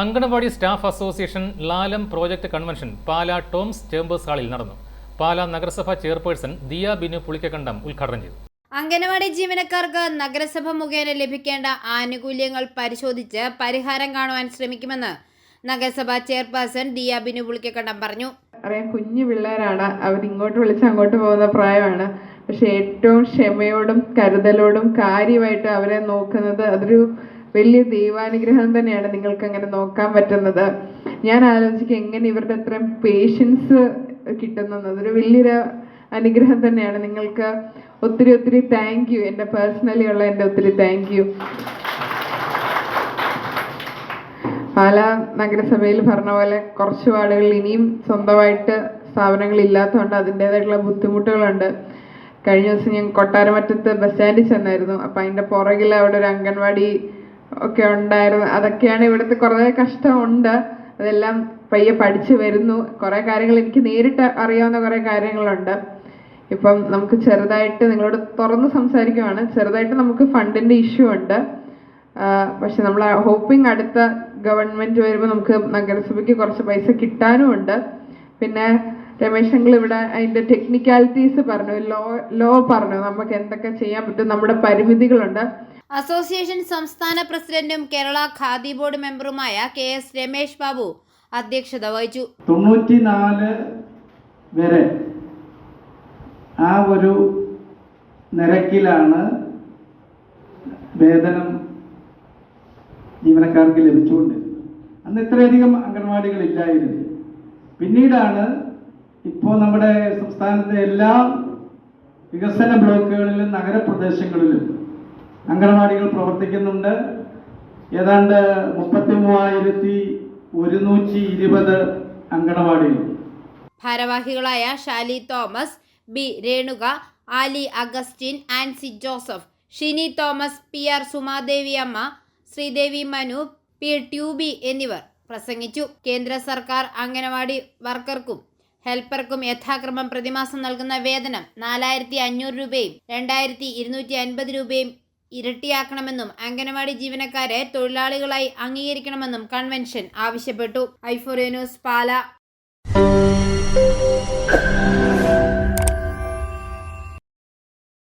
Anganwadi staff association Lalam project convention Pala Toms chambers ഹാളിൽ നടന്നു. പാലാ നഗരസഭ ചെയർപേഴ്സൺ ദിയ ബിനു പുളിക്കക്കണ്ടം ഉദ്ഘാടനം ചെയ്തു. അംഗനവാടി ജീവനക്കാർക്ക് നഗരസഭ മുഖേന ലഭിക്കേണ്ട ആനുകൂല്യങ്ങൾ പരിശോധിച്ച് പരിഹാരം കാണുവാൻ ശ്രമിക്കുമെന്ന് നഗരസഭ ചെയർപേഴ്സൺ ദിയ ബിനു പുളിക്കക്കണ്ടം പറഞ്ഞു. അറിയാം, കുഞ്ഞു പിള്ളേരാണ്, അവരിങ്ങോട്ട് വിളിച്ച് അങ്ങോട്ട് പോകുന്ന പ്രായമാണ്. പക്ഷെ ഏറ്റവും ക്ഷമയോടും കരുതലോടും കാര്യമായിട്ട് അവരെ നോക്കുന്നത് അതൊരു വലിയ ദൈവാനുഗ്രഹം തന്നെയാണ്. നിങ്ങൾക്ക് അങ്ങനെ നോക്കാൻ പറ്റുന്നത് ഞാൻ ആലോചിക്കുക, എങ്ങനെ ഇവരുടെ അത്രയും പേഷ്യൻസ് കിട്ടുന്നത് അതൊരു വലിയൊരു അനുഗ്രഹം തന്നെയാണ്. നിങ്ങൾക്ക് ഒത്തിരി ഒത്തിരി താങ്ക് യു. എൻ്റെ പേഴ്സണലി ഉള്ള എൻ്റെ ഒത്തിരി താങ്ക് യു. പാലാ നഗരസഭയിൽ പറഞ്ഞ പോലെ കുറച്ച് വാർഡുകളിൽ ഇനിയും സ്വന്തമായിട്ട് സ്ഥാപനങ്ങൾ ഇല്ലാത്തതുകൊണ്ട് അതിൻ്റെതായിട്ടുള്ള ബുദ്ധിമുട്ടുകളുണ്ട്. കഴിഞ്ഞ ദിവസം ഞാൻ കൊട്ടാരമറ്റത്ത് ബസ് സ്റ്റാൻഡിൽ ചെന്നായിരുന്നു. അപ്പം അതിൻ്റെ പുറകിൽ അവിടെ ഒരു അംഗൻവാടി ഒക്കെ ഉണ്ടായിരുന്നു. അതൊക്കെയാണ് ഇവിടുത്തെ കുറേ കഷ്ടമുണ്ട്. അതെല്ലാം പയ്യെ പഠിച്ചു വരുന്നു. കുറേ കാര്യങ്ങൾ എനിക്ക് നേരിട്ട് അറിയാവുന്ന കുറേ കാര്യങ്ങളുണ്ട്. ഇപ്പം നമുക്ക് ചെറുതായിട്ട് നിങ്ങളോട് തുറന്ന് സംസാരിക്കുവാണ്. ചെറുതായിട്ട് നമുക്ക് ഫണ്ടിൻ്റെ ഇഷ്യൂ ഉണ്ട്. പക്ഷെ നമ്മൾ ഹോപ്പിംഗ് അടുത്ത ഗവൺമെൻറ് വരുമ്പോൾ നമുക്ക് നഗരസഭയ്ക്ക് കുറച്ച് പൈസ കിട്ടാനും ഉണ്ട്. പിന്നെ രമേശ് അങ്കിൾ ഇവിടെ അതിൻ്റെ ടെക്നിക്കാലിറ്റീസ് പറഞ്ഞു, ലോ പറഞ്ഞു, നമുക്ക് എന്തൊക്കെ ചെയ്യാൻ പറ്റും, നമ്മുടെ പരിമിതികളുണ്ട്. അസോസിയേഷൻ സംസ്ഥാന പ്രസിഡന്റും കേരള ഖാദി ബോർഡ് മെമ്പറുമായ KS രമേശ് ബാബു അധ്യക്ഷത വഹിച്ചു. 94 വരെ ആ ഒരു നിരക്കിലാണ് വേതനം ജീവനക്കാർക്ക് ലഭിച്ചുകൊണ്ടിരുന്നത്. അന്ന് ഇത്രയധികം അംഗൻവാടികളില്ലായിരുന്നു. പിന്നീടാണ് ഇപ്പോൾ നമ്മുടെ സംസ്ഥാനത്തെ എല്ലാ വികസന ബ്ലോക്കുകളിലും നഗരപ്രദേശങ്ങളിലും അംഗൻവാടികൾ പ്രവർത്തിക്കുന്നുണ്ട്. ഏതാണ്ട് 33,120 അംഗൻവാടികൾ. ഭാരവാഹികളായ Shali Thomas, B Renuka, Ali Augustine, Ancy Joseph, Shini Thomas, PR Sumadevi Amma, Sreedevi Manu, P ട്യൂബി എന്നിവർ പ്രസംഗിച്ചു. കേന്ദ്ര സർക്കാർ അംഗനവാടി വർക്കർക്കും ഹെൽപ്പർക്കും യഥാക്രമം പ്രതിമാസം നൽകുന്ന വേതനം 4,500 രൂപയും 2,250 രൂപയും ഇരട്ടിയാക്കണമെന്നും അംഗനവാടി ജീവനക്കാരെ തൊഴിലാളികളായി അംഗീകരിക്കണമെന്നും കൺവെൻഷൻ ആവശ്യപ്പെട്ടു. i4 news Pala.